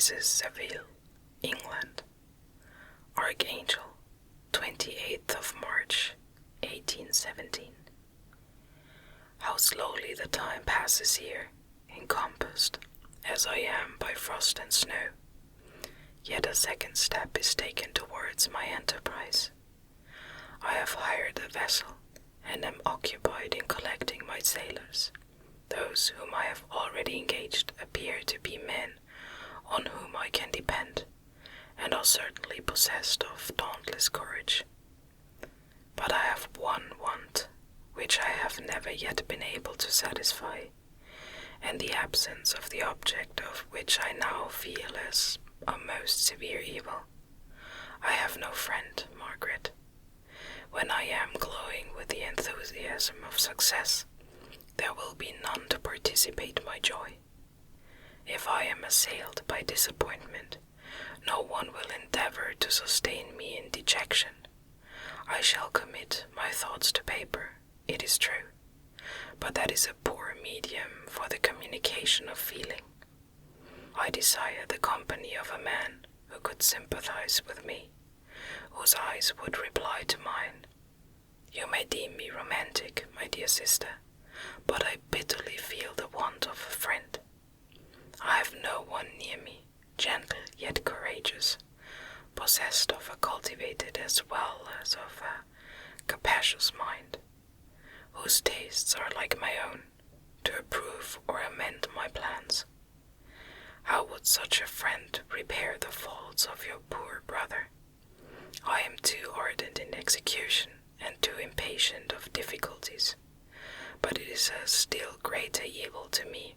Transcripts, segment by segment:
Mrs. Seville, England. Archangel, 28th of March, 1817. How slowly the time passes here, encompassed as I am by frost and snow. Yet a second step is taken towards my enterprise. I have hired a vessel and am occupied in collecting my sailors. Those whom I have already engaged appear to be men on whom I can depend, and are certainly possessed of dauntless courage. But I have one want which I have never yet been able to satisfy, and the absence of the object of which I now feel as a most severe evil. I have no friend, Margaret. When I am glowing with the enthusiasm of success, there will be none to participate my joy. If I am assailed by disappointment, no one will endeavor to sustain me in dejection. I shall commit my thoughts to paper, it is true, but that is a poor medium for the communication of feeling. I desire the company of a man who could sympathize with me, whose eyes would reply to mine. You may deem me romantic, my dear sister, but I bitterly feel the want of a friend. I have no one near me, gentle yet courageous, possessed of a cultivated as well as of a capacious mind, whose tastes are like my own, to approve or amend my plans. How would such a friend repair the faults of your poor brother? I am too ardent in execution and too impatient of difficulties, but it is a still greater evil to me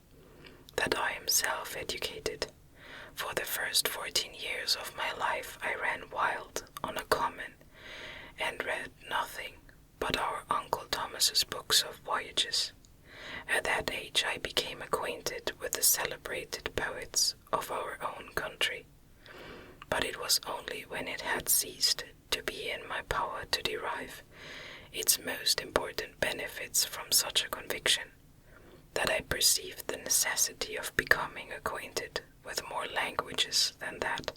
that I am self-educated. For the first 14 years of my life I ran wild on a common, and read nothing but our Uncle Thomas's books of voyages. At that age I became acquainted with the celebrated poets of our own country, but it was only when it had ceased to be in my power to derive its most important benefits from such a conviction that I perceived the necessity of becoming acquainted with more languages than that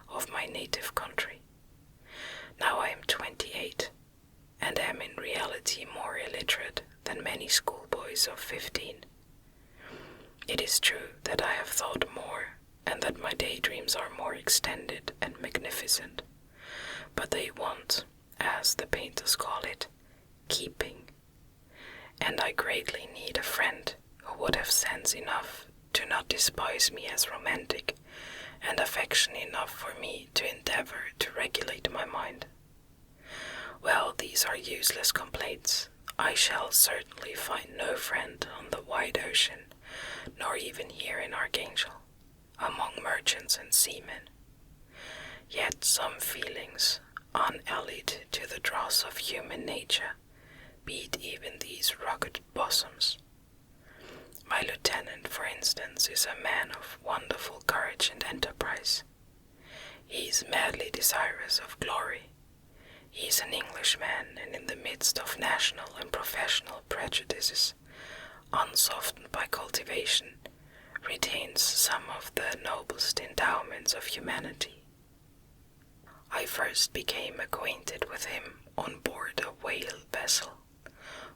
of my native country. Now I am 28, and am in reality more illiterate than many schoolboys of 15. It is true that I have thought more, and that my daydreams are more extended and magnificent, but they want, as the painters call it, keeping, and I greatly need a friend who would have sense enough to not despise me as romantic, and affection enough for me to endeavor to regulate my mind. Well, these are useless complaints. I shall certainly find no friend on the wide ocean, nor even here in Archangel, among merchants and seamen. Yet some feelings, unallied to the dross of human nature, beat even these rugged bosoms. My lieutenant, for instance, is a man of wonderful courage and enterprise. He is madly desirous of glory. He is an Englishman, and in the midst of national and professional prejudices, unsoftened by cultivation, retains some of the noblest endowments of humanity. I first became acquainted with him on board a whale vessel.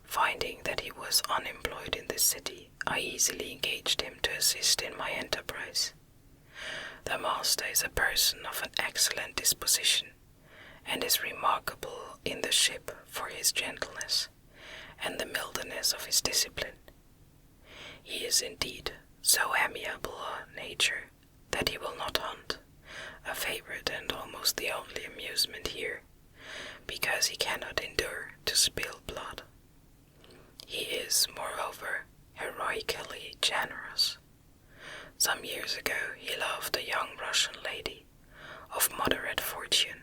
Finding that he was unemployed in the city, I easily engaged him to assist in my enterprise. The master is a person of an excellent disposition, and is remarkable in the ship for his gentleness, and the mildness of his discipline. He is indeed so amiable a nature that he will not hunt, a favorite and almost the only amusement here, because he cannot endure to spill blood. He is, moreover, heroically generous. Some years ago he loved a young Russian lady of moderate fortune,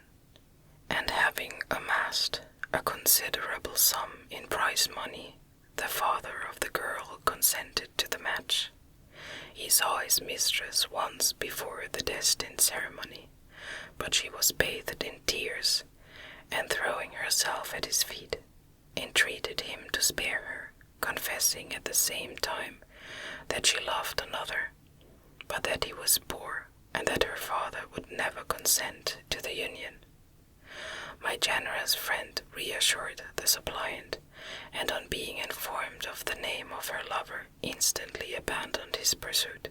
and having amassed a considerable sum in prize money, the father of the girl consented to the match. He saw his mistress once before the destined ceremony, but she was bathed in tears, and throwing herself at his feet, entreated him to spare her, confessing at the same time that she loved another, but that he was poor and that her father would never consent to the union. My generous friend reassured the suppliant, and on being informed of the name of her lover, instantly abandoned his pursuit.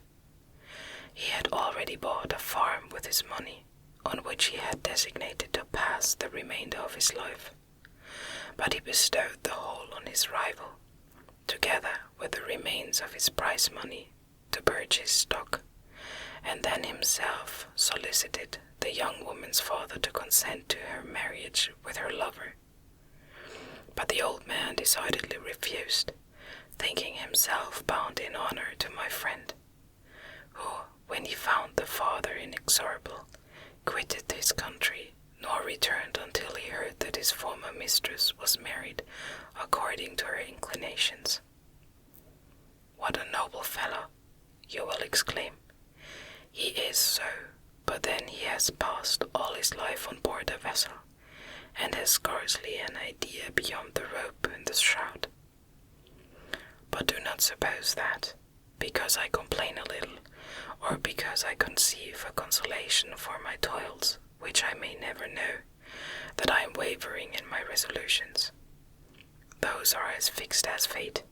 He had already bought a farm with his money, on which he had designated to pass the remainder of his life, but he bestowed the whole on his rival, together with the remains of his prize money, to purchase stock, and then himself solicited the young woman's father to consent to her marriage with her lover. But the old man decidedly refused, thinking himself bound in honor to my friend, who, when he found the father inexorable, quitted his country, nor returned until he heard that his former mistress was married according to her inclinations. What a noble fellow, you will exclaim. He is so, but then he has passed all his life on board a vessel, and has scarcely an idea beyond the rope and the shroud. But do not suppose that, because I complain a little, or because I conceive a consolation for my toils, which I may never know, that I am wavering in my resolutions. Those are as fixed as fate,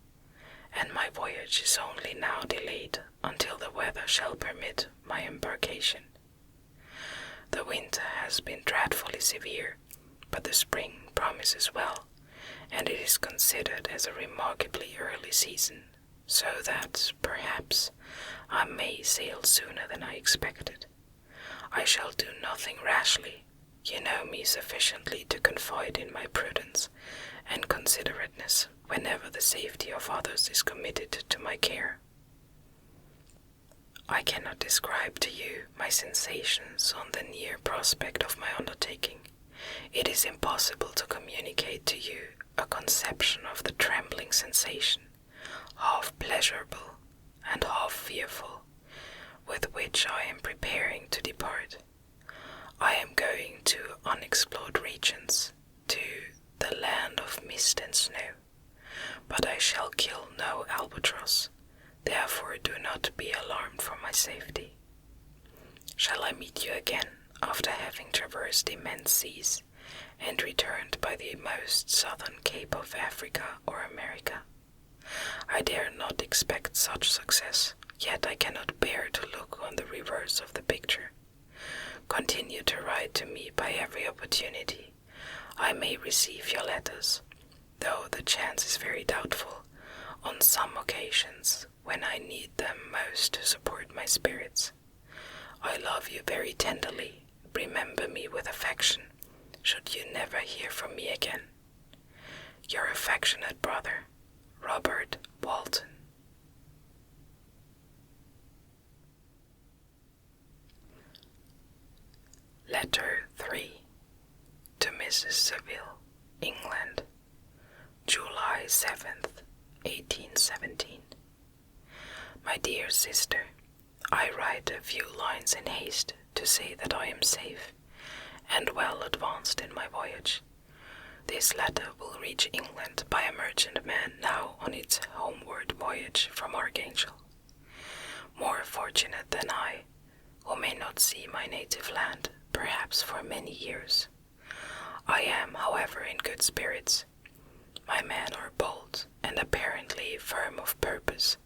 and my voyage is only now delayed until the weather shall permit my embarkation. The winter has been dreadfully severe, but the spring promises well, and it is considered as a remarkably early season, so that, perhaps, I may sail sooner than I expected. I shall do nothing rashly. You know me sufficiently to confide in my prudence and considerateness whenever the safety of others is committed to my care. I cannot describe to you my sensations on the near prospect of my undertaking. It is impossible to communicate to you a conception of the trembling sensation, half pleasurable and half fearful, with which I am preparing to depart. I am going to unexplored regions, to the land of mist and snow, but I shall kill no albatross, therefore do not be alarmed for my safety. Shall I meet you again after having traversed immense seas, and returned by the most southern cape of Africa or America? I dare not expect such success, yet I cannot bear to look on the reverse of the picture. Continue to write to me by every opportunity. I may receive your letters, though the chance is very doubtful, on some occasions when I need them most to support my spirits. I love you very tenderly. Remember me with affection, should you never hear from me again. Your affectionate brother, Robert Walton. Letter 3. To Mrs. Seville, England, July 7th, 1817. My dear sister, I write a few lines in haste to say that I am safe and well advanced in my voyage. This letter will reach England by a merchantman now on its homeward voyage from Archangel. More fortunate than I, who may not see my native land, perhaps for many years. I am, however, in good spirits. My men are bold and apparently firm of purpose,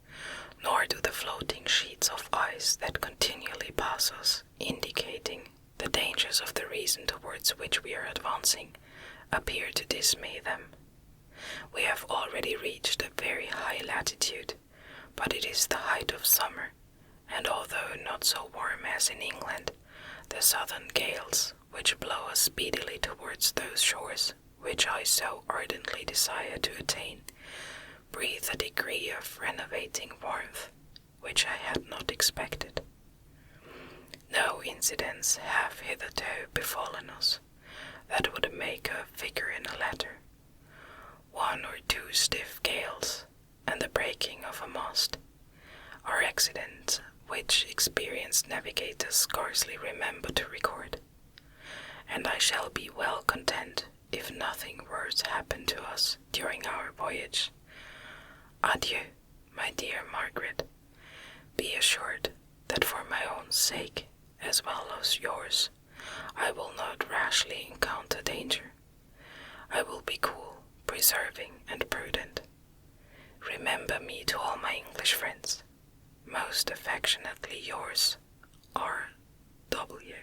nor do the floating sheets of ice that continually pass us, indicating the dangers of the region towards which we are advancing, appear to dismay them. We have already reached a very high latitude, but it is the height of summer, and although not so warm as in England, the southern gales, which blow us speedily towards those shores which I so ardently desire to attain, breathe a degree of renovating warmth which I had not expected. No incidents have hitherto befallen us that would make a figure in a letter. One or two stiff gales, and the breaking of a mast, are accidents which experienced navigators scarcely remember to record, and I shall be well content if nothing worse happen to us during our voyage. Adieu, my dear Margaret. Be assured that for my own sake, as well as yours, I will not rashly encounter danger. I will be cool, preserving, and prudent. Remember me to all my English friends. Most affectionately yours, R.W.